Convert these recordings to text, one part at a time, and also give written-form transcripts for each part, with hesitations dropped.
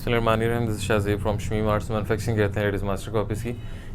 बिस्मिल्लाहिर्रहमानिर्रहीम। This Shazeb from Shamim arts manufacturing कहते हैं लेडीज़ मास्टर को ऑफिस की।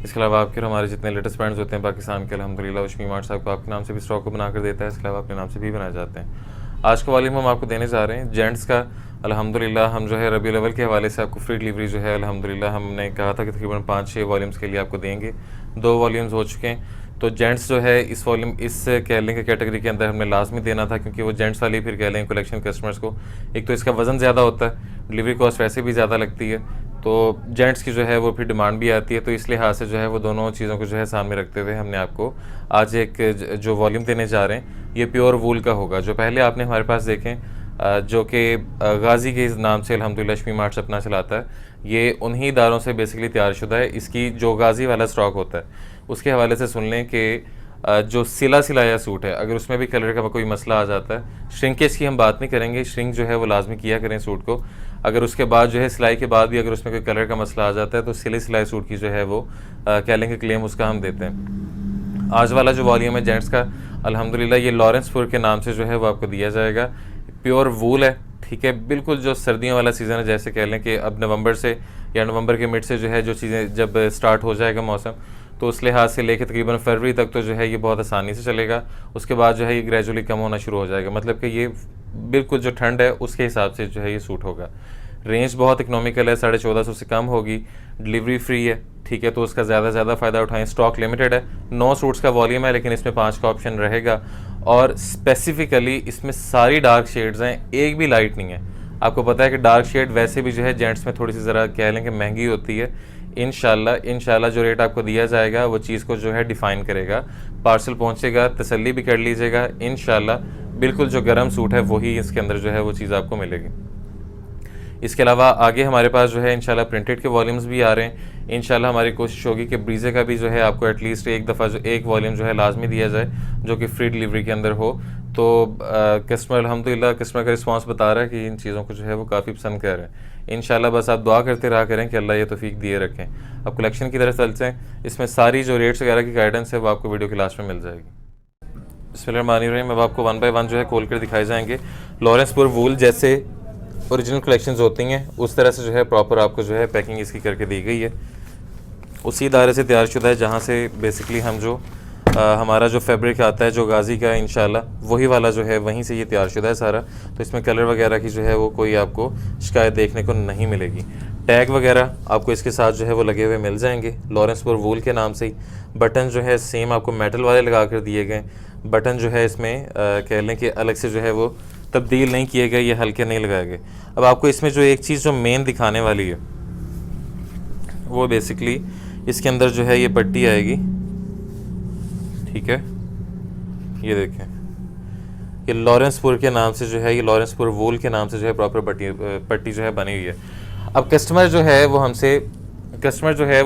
इसके अलावा आपके हमारे जितने लेटेस्ट ब्रांड्स होते हैं पाकिस्तान के अल्हम्दुलिल्लाह वो शमीम आर्ट्स आपको आपके नाम से भी स्टॉक को बनाकर देता है। इसके अलावा अपने नाम से भी बनाए जाते हैं। आज का वॉल्यूम हम आपको देने जा रहे हैं जेंट्स का। अल्हम्दुलिल्लाह हम जो है रबी अव्वल के हवाले से आपको फ्री डिलीवरी जो है अल्हम्दुलिल्लाह हमने कहा था कि तकरीबन 5-6 वॉल्यूम्स के लिए आपको देंगे। 2 वॉल्यूम्स हो चुके हैं। तो जेंट्स जो है इस वॉल्यूम इस कह लें कैटेगरी के अंदर हमने लाजमी देना था, क्योंकि वो जेंट्स वाली फिर कह लें कलेक्शन कस्टमर्स को एक तो इसका वज़न ज़्यादा होता है, डिलीवरी कॉस्ट वैसे भी ज़्यादा लगती है, तो जेंट्स की जो है वो फिर डिमांड भी आती है। तो इस लिहाज से जो है वो दोनों चीज़ों को जो है सामने रखते हुए हमने आपको आज एक जो वॉल्यूम देने जा रहे हैं ये प्योर वूल का होगा। जो पहले आपने हमारे पास देखें जो कि गाज़ी के नाम से अल्हम्दुलिल्लाह शमीम आर्ट्स अपना चलाता है, ये उन्हीं इदारों से बेसिकली तैयार शुदा है। इसकी जो गाज़ी वाला स्टॉक होता है उसके हवाले से सुन लें कि जो सिलाया सूट है अगर उसमें भी कलर का कोई मसला आ जाता है, श्रिंकेज की हम बात नहीं करेंगे, श्रिंक जो है वो लाजमी किया करें सूट को। अगर उसके बाद जो है सिलाई के बाद भी अगर उसमें कोई कलर का मसला आ जाता है तो सिलाई सूट की जो है वो कह लेंगे क्लेम उसका हम देते हैं। आज वाला जो वॉल्यूम है जेंट्स का अल्हम्दुलिल्लाह ये लॉरेंसपुर के नाम से जो है वो आपको दिया जाएगा। प्योर वूल है, ठीक है, बिल्कुल जो सर्दियों वाला सीज़न है, जैसे कह लें कि अब नवंबर से या नवंबर के मिड से जो है जो चीज़ें जब स्टार्ट हो जाएगा मौसम, तो उस लिहाज से लेकर तकरीबन फरवरी तक तो जो है ये बहुत आसानी से चलेगा। उसके बाद जो है ये ग्रेजुअली कम होना शुरू हो जाएगा, मतलब कि ये बिल्कुल जो ठंड है उसके हिसाब से जो है ये सूट होगा। रेंज बहुत इकनॉमिकल है, 1450 से कम होगी, डिलीवरी फ्री है, ठीक है, तो उसका ज़्यादा से ज़्यादा फ़ायदा उठाएं। स्टॉक लिमिटेड है, 9 सूट्स का वॉल्यूम है, लेकिन इसमें 5 का ऑप्शन रहेगा और स्पेसिफिकली इसमें सारी डार्क शेड्स हैं, एक भी लाइट नहीं है। आपको पता है कि डार्क शेड वैसे भी जो है जेंट्स में थोड़ी सी ज़रा कह लें कि महंगी होती है। इंशाल्लाह जो रेट आपको दिया जाएगा वो चीज़ को जो है डिफ़ाइन करेगा। पार्सल पहुंचेगा, तसल्ली भी कर लीजिएगा, इंशाल्लाह बिल्कुल जो गर्म सूट है वही इसके अंदर जो है वो चीज़ आपको मिलेगी। इसके अलावा आगे हमारे पास जो है इंशाल्लाह प्रिंटेड के वॉल्यूम्स भी आ रहे हैं। इंशाल्लाह हमारी कोशिश होगी कि ब्रीजे का भी जो है आपको एटलीस्ट एक दफ़ा जो एक वॉल्यूम जो है लाजमी दिया जाए जो कि फ्री डिलीवरी के अंदर हो। तो कस्टमर अल्हम्दुलिल्लाह कस्टमर का रिस्पांस बता रहा है कि इन चीज़ों को जो है वो काफ़ी पसंद कर रहे हैं। इंशाल्लाह बस आप दुआ करते रहा करें कि अल्लाह ये तौफीक दिए रखें। अब कलेक्शन की तरफ चलते हैं। इसमें सारी जो रेट्स वगैरह की गाइडेंस है वो आपको वीडियो के लास्ट में मिल जाएगी। बिस्मिल्लाहिर्रहमानिर्रहीम। अब आपको 1 बाय 1 जो है खोल कर दिखाए जाएंगे। लॉरेंसपुर वूल जैसे ओरिजिनल कलेक्शंस होती हैं उस तरह से जो है प्रॉपर आपको जो है पैकिंग इसकी करके दी गई है। उसी इदारे से तैयार शुदा है जहाँ से बेसिकली हम जो हमारा जो फैब्रिक आता है जो गाज़ी का इंशाल्लाह वही वाला जो है वहीं से ये तैयार शुदा है सारा। तो इसमें कलर वगैरह की जो है वो कोई आपको शिकायत देखने को नहीं मिलेगी। टैग वगैरह आपको इसके साथ जो है वो लगे हुए मिल जाएंगे लॉरेंसपुर वूल के नाम से ही। बटन जो है सेम आपको मेटल वाले लगा कर दिए गए। बटन जो है इसमें कह लें कि अलग से जो है वो तब्दील नहीं किए गए, ये हल्के नहीं लगाए गए। अब आपको इसमें जो एक चीज़ जो मेन दिखाने वाली है वो बेसिकली इसके अंदर जो है ये पट्टी आएगी, ठीक है, ये देखें, ये लॉरेंसपुर के नाम से जो है ये लॉरेंसपुर वूल के नाम से जो है प्रॉपर पट्टी जो है बनी हुई है। अब कस्टमर जो है वो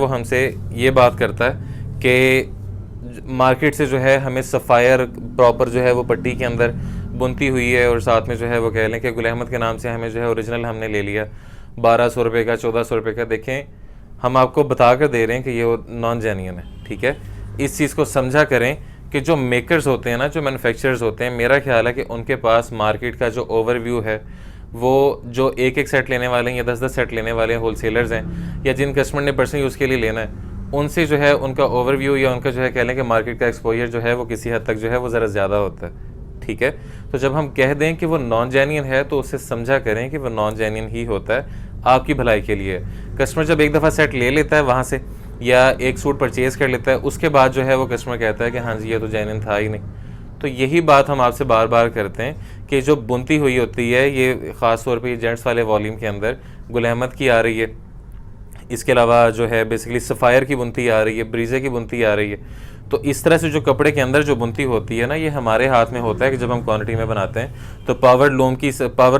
हमसे ये बात करता है कि मार्केट से जो है हमें सफ़ायर प्रॉपर जो है वो पट्टी के अंदर बुनती हुई है और साथ में जो है वो कह लें कि गुल अहमद के नाम से हमें जो है ओरिजिनल हमने ले लिया 1200 रुपये का 1400 रुपये का। देखें हम आपको बता कर दे रहे हैं कि ये वो नॉन जेन्युइन है, ठीक है। इस चीज़ को समझा करें कि जो मेकर्स होते हैं ना, जो मैन्युफैक्चरर्स होते हैं, मेरा ख्याल है कि उनके पास मार्केट का जो ओवरव्यू है वो जो एक सेट लेने वाले हैं या 10-10 सेट लेने वाले हैं होलसेलर्स हैं या जिन कस्टमर ने पर्सनली उसके लिए लेना है उनसे जो है उनका ओवरव्यू या उनका जो है कह लें कि मार्केट का एक्सपोजर जो है वो किसी हद तक जो है वो ज़रा ज़्यादा होता है, ठीक है। तो जब हम कह दें कि वो नॉन जेन्युइन है तो उससे समझा करें कि वो नॉन जेन्युइन ही होता है, आपकी भलाई के लिए। कस्टमर जब एक दफ़ा सेट ले लेता है वहाँ से या एक सूट परचेज़ कर लेता है उसके बाद जो है वो कस्टमर कहता है कि हाँ जी ये तो जेन्युइन था ही नहीं। तो यही बात हम आपसे बार बार करते हैं कि जो बुनती हुई होती है ये ख़ास तौर पे जेंट्स वाले वॉल्यूम के अंदर गुल अहमद की आ रही है, इसके अलावा जो है बेसिकली सफ़ायर की बुनती आ रही है, ब्रीजे की बुनती आ रही है। तो इस तरह से जो कपड़े के अंदर जो बुनती होती है ना, ये हमारे हाथ में होता है कि जब हम क्वांटिटी में बनाते हैं तो पावर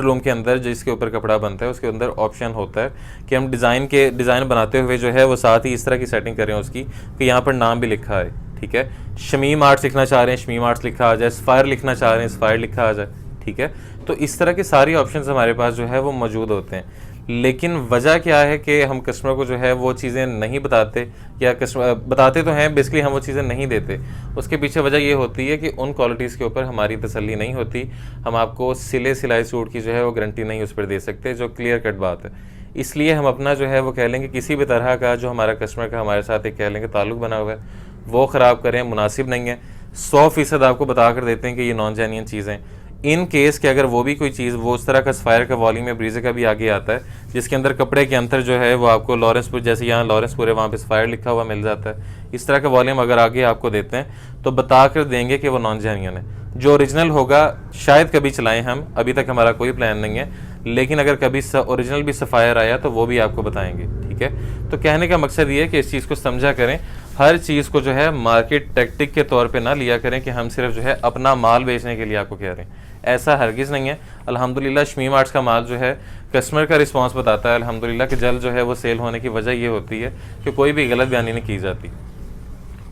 लूम के अंदर जिसके ऊपर कपड़ा बनता है उसके अंदर ऑप्शन होता है कि हम डिज़ाइन बनाते हुए जो है वो साथ ही इस तरह की सेटिंग करें उसकी कि यहाँ पर नाम भी लिखा है, ठीक है। शमीम आर्ट्स लिखना चाह रहे हैं शमीम आर्ट्स लिखा आ जाए, सफ़ायर लिखना चाह रहे हैं सफ़ायर लिखा आ जाए, ठीक है। तो इस तरह के सारी ऑप्शंस हमारे पास जो है वो मौजूद होते हैं। लेकिन वजह क्या है कि हम कस्टमर को जो है वो चीज़ें नहीं बताते या कस्टमर बताते तो हैं बेसिकली हम वो चीज़ें नहीं देते। उसके पीछे वजह ये होती है कि उन क्वालिटीज़ के ऊपर हमारी तसल्ली नहीं होती। हम आपको सिलाई सूट की जो है वो गारंटी नहीं उस पर दे सकते, जो क्लियर कट बात है। इसलिए हम अपना जो है वो कह लेंगे किसी भी तरह का जो हमारा कस्टमर का हमारे साथ एक कह लेंगे ताल्लुक़ बना हुआ है वो ख़राब करें, मुनासिब नहीं है। 100% आपको बता कर देते हैं कि ये नॉन जेन्युइन चीज़ें। इन केस कि अगर वो भी कोई चीज़ वो उस तरह का सफ़ायर का वॉल्यूम या ब्रीज़र का भी आगे आता है जिसके अंदर कपड़े के अंतर जो है वो आपको लॉरेंसपुर, जैसे यहाँ लॉरेंसपुर है वहाँ पे सफ़ायर लिखा हुआ मिल जाता है, इस तरह का वॉल्यूम अगर आगे आपको देते हैं तो बता कर देंगे कि वो नॉन जेन्युइन है। जो ओरिजिनल होगा शायद कभी चलाएं हम, अभी तक हमारा कोई प्लान नहीं है, लेकिन अगर कभी ओरिजिनल भी सफ़ायर आया तो वो भी आपको बताएंगे, ठीक है। तो कहने का मकसद ये है कि इस चीज़ को समझा करें, हर चीज़ को जो है मार्केट टैक्टिक के तौर पे ना लिया करें कि हम सिर्फ जो है अपना माल बेचने के लिए आपको कह रहे हैं, ऐसा हरगिज़ नहीं है। अल्हम्दुलिल्लाह शमीम आर्ट्स का माल जो है कस्टमर का रिस्पांस बताता है अल्हम्दुलिल्लाह कि जल्द जो है वो सेल होने की वजह ये होती है कि कोई भी गलत बयानी नहीं की जाती।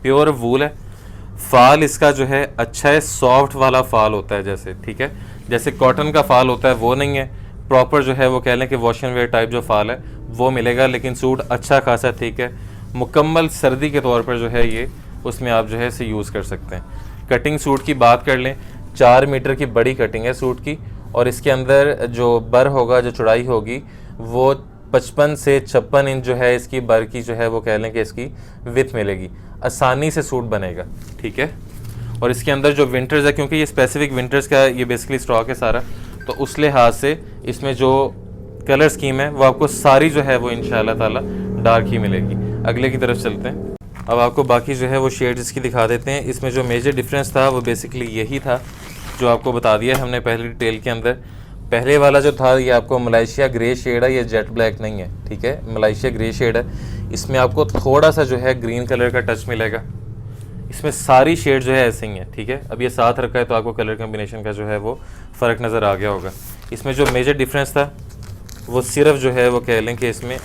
प्योर वूल है, फाल इसका जो है अच्छा है, सॉफ्ट वाला फाल होता है जैसे, ठीक है, जैसे कॉटन का फाल होता है वो नहीं है, प्रॉपर जो है वो कह लें कि वॉश एंड वेयर टाइप जो फाल है वो मिलेगा, लेकिन सूट अच्छा खासा ठीक है, मुकम्मल सर्दी के तौर पर जो है ये उसमें आप जो है इसे यूज़ कर सकते हैं। कटिंग सूट की बात कर लें, 4 मीटर की बड़ी कटिंग है सूट की, और इसके अंदर जो बर होगा, जो चौड़ाई होगी वो 55 से 56 इंच जो है इसकी बर की जो है वो कह लें कि इसकी विथ मिलेगी, आसानी से सूट बनेगा, ठीक है। और इसके अंदर जो विंटर्स है, क्योंकि ये स्पेसिफिक विंटर्स का ये बेसिकली स्टॉक है सारा, तो उस लिहाज से इसमें जो कलर स्कीम है वो आपको सारी जो है वो इंशाल्लाह ताला डार्क ही मिलेगी। अगले की तरफ चलते हैं, अब आपको बाकी जो है वो शेड्स इसकी दिखा देते हैं। इसमें जो मेजर डिफरेंस था वो बेसिकली यही था जो आपको बता दिया हमने पहले डिटेल के अंदर। पहले वाला जो था ये आपको मलाइशिया ग्रे शेड है, ये जेट ब्लैक नहीं है, ठीक है, मलाइशिया ग्रे शेड है। इसमें आपको थोड़ा सा जो है ग्रीन कलर का टच मिलेगा, इसमें सारी शेड जो है ऐसे ही है, ठीक है। अब ये साथ रखा है तो आपको कलर कम्बिनेशन का जो है वो फ़र्क नज़र आ गया होगा। इसमें जो मेजर डिफरेंस था वो सिर्फ जो है वो कह लें कि इसमें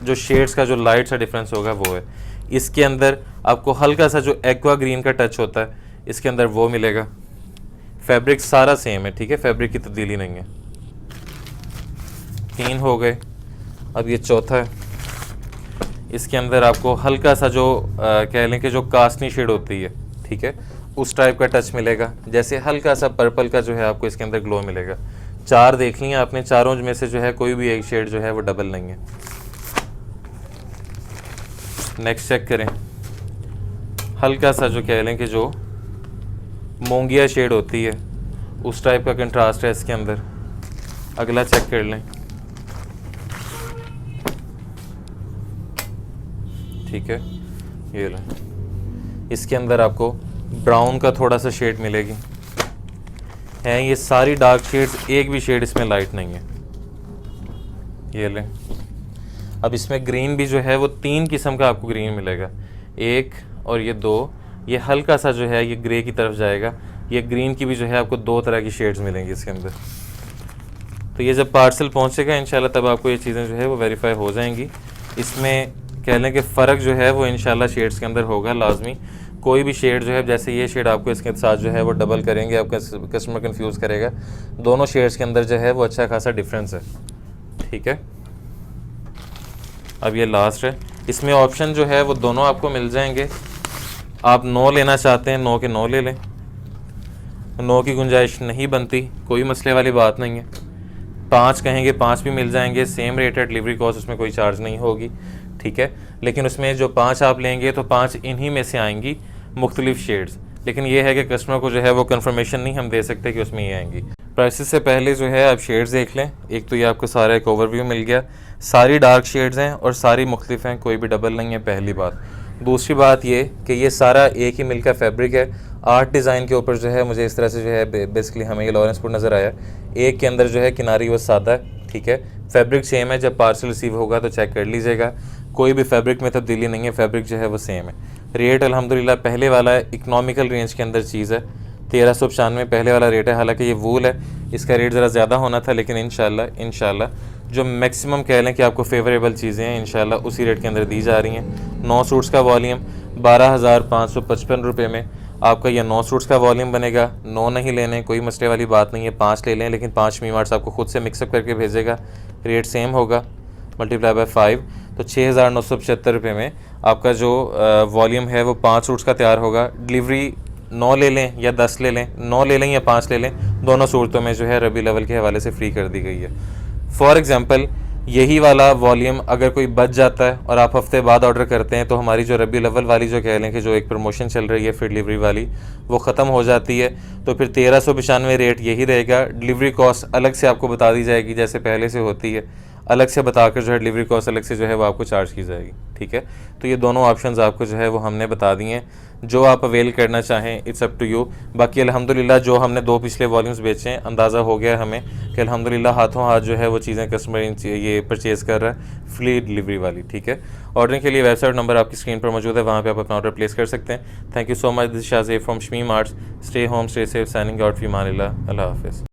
जो शेड्स का जो लाइट सा डिफरेंस होगा वो है। इसके अंदर आपको हल्का सा जो एक्वा ग्रीन का टच होता है इसके अंदर वो मिलेगा। फैब्रिक सारा सेम है, ठीक है, फैब्रिक की तब्दीली नहीं है। 3 हो गए, अब ये चौथा है। इसके अंदर आपको हल्का सा जो कह लें कि जो कास्नी शेड होती है, ठीक है, उस टाइप का टच मिलेगा, जैसे हल्का सा पर्पल का जो है आपको इसके अंदर ग्लो मिलेगा। 4 देख लिया आपने, चारों में से जो है कोई भी एक शेड जो है वो डबल नहीं है। नेक्स्ट चेक करें, हल्का सा जो कह लें कि जो मोंगिया शेड होती है उस टाइप का कंट्रास्ट है इसके अंदर। अगला चेक कर लें, ठीक है, ये लें, इसके अंदर आपको ब्राउन का थोड़ा सा शेड मिलेगी, है ये सारी डार्क शेड्स, एक भी शेड इसमें लाइट नहीं है। ये लें, अब इसमें ग्रीन भी जो है वो 3 किस्म का आपको ग्रीन मिलेगा, 1 और ये 2, ये हल्का सा जो है ये ग्रे की तरफ जाएगा। ये ग्रीन की भी जो है आपको 2 तरह की शेड्स मिलेंगी इसके अंदर। तो ये जब पार्सल पहुंचेगा इंशाल्लाह तब आपको ये चीज़ें जो है वो वेरीफाई हो जाएंगी। इसमें कह लें कि फ़र्क जो है वो इंशाल्लाह शेड्स के अंदर होगा लाजमी। कोई भी शेड जो है, जैसे ये शेड आपको इसके साथ जो है वो डबल करेंगे, आपका कस्टमर कंफ्यूज करेगा। दोनों शेड्स के अंदर जो है वो अच्छा खासा डिफरेंस है, ठीक है। अब ये लास्ट है, इसमें ऑप्शन जो है वो दोनों आपको मिल जाएंगे। आप 9 लेना चाहते हैं 9 के 9 ले लें, 9 की गुंजाइश नहीं बनती, कोई मसले वाली बात नहीं है। 5 कहेंगे 5 भी मिल जाएंगे, सेम रेट है, डिलीवरी कॉस्ट उसमें कोई चार्ज नहीं होगी, ठीक है। लेकिन उसमें जो 5 आप लेंगे तो 5 इन्हीं में से आएंगी मुख्तलिफ शेड्स, लेकिन ये है कि कस्टमर को जो है वो कंफर्मेशन नहीं हम दे सकते कि उसमें ये आएंगी। प्राइसेस से पहले जो है आप शेड्स देख लें। एक तो ये आपको सारा एक ओवरव्यू मिल गया, सारी डार्क शेड्स हैं और सारी मुख्तलिफ हैं, कोई भी डबल नहीं है, पहली बात। दूसरी बात ये कि ये सारा एक ही मिल का फैब्रिक है। आर्ट डिज़ाइन के ऊपर जो है मुझे इस तरह से जो है बेसिकली हमें ये लॉरेंसपुर नज़र आया। एक के अंदर जो है किनारी वो सादा है, ठीक है, फैब्रिक सेम है। जब पार्सल रिसीव होगा तो चेक कर लीजिएगा, कोई भी फैब्रिक में तब्दीली नहीं है, फैब्रिक जो है वो सेम है। रेट अल्हम्दुलिल्लाह पहले वाला इकनॉमिकल रेंज के अंदर चीज़ है, 1395 पहले वाला रेट है। हालांकि ये वूल है, इसका रेट ज़रा ज़्यादा होना था, लेकिन इंशाल्लाह जो मैक्सिमम कह लें कि आपको फेवरेबल चीज़ें हैं इंशाल्लाह उसी रेट के अंदर दी जा रही हैं। 9 सूट्स का वॉल्यूम 12,555 रुपये में आपका ये 9 सूट्स का वॉल्यूम बनेगा। 9 नहीं लेने, कोई मसले वाली बात नहीं है, 5 ले लें, लेकिन 5 शमीम आर्ट्स आपको खुद से मिक्सअप करके भेजेगा, रेट सेम होगा, मल्टीप्लाई बाय 5, तो 6,975 रुपये में आपका जो वॉल्यूम है वो 5 सूट्स का तैयार होगा। डिलीवरी 9 ले लें या 10 ले लें, 9 ले लें या 5 ले लें, दोनों सूरतों में जो है रबी लेवल के हवाले से फ्री कर दी गई है। फॉर एग्ज़ाम्पल यही वाला वॉल्यूम अगर कोई बच जाता है और आप हफ्ते बाद ऑर्डर करते हैं तो हमारी जो रबी अव्वल वाली जो कह लें कि जो एक प्रमोशन चल रही है फ्री डिलीवरी वाली, वो ख़त्म हो जाती है। तो फिर 1395 रेट यही रहेगा। डिलीवरी कॉस्ट अलग से आपको बता दी जाएगी जैसे पहले से होती है, अलग से बताकर जो है डिलीवरी कॉस्ट अलग से जो है वो आपको चार्ज की जाएगी। ठीक है, तो ये दोनों ऑप्शंस आपको जो है वो हमने बता दिए हैं, जो आप अवेल करना चाहें इट्स अप टू यू। बाकी अल्हम्दुलिल्लाह जो हमने 2 पिछले वॉल्यूम्स बेचे हैं, अंदाज़ा हो गया हमें कि अल्हम्दुलिल्लाह हाथों हाथ जो है वो चीज़ें कस्टमर ये परचेज़ कर रहा है फ्री डिलीवरी वाली। ठीक है, ऑर्डरिंग के लिए वेबसाइट नंबर आपकी स्क्रीन पर मौजूद है, वहाँ पे आप अपना ऑर्डर प्लेस कर सकते हैं। Thank you so much, this Shazeb from Shamim Arts. Stay home, stay safe, signing out फी मान अल्लाह हाफिज़।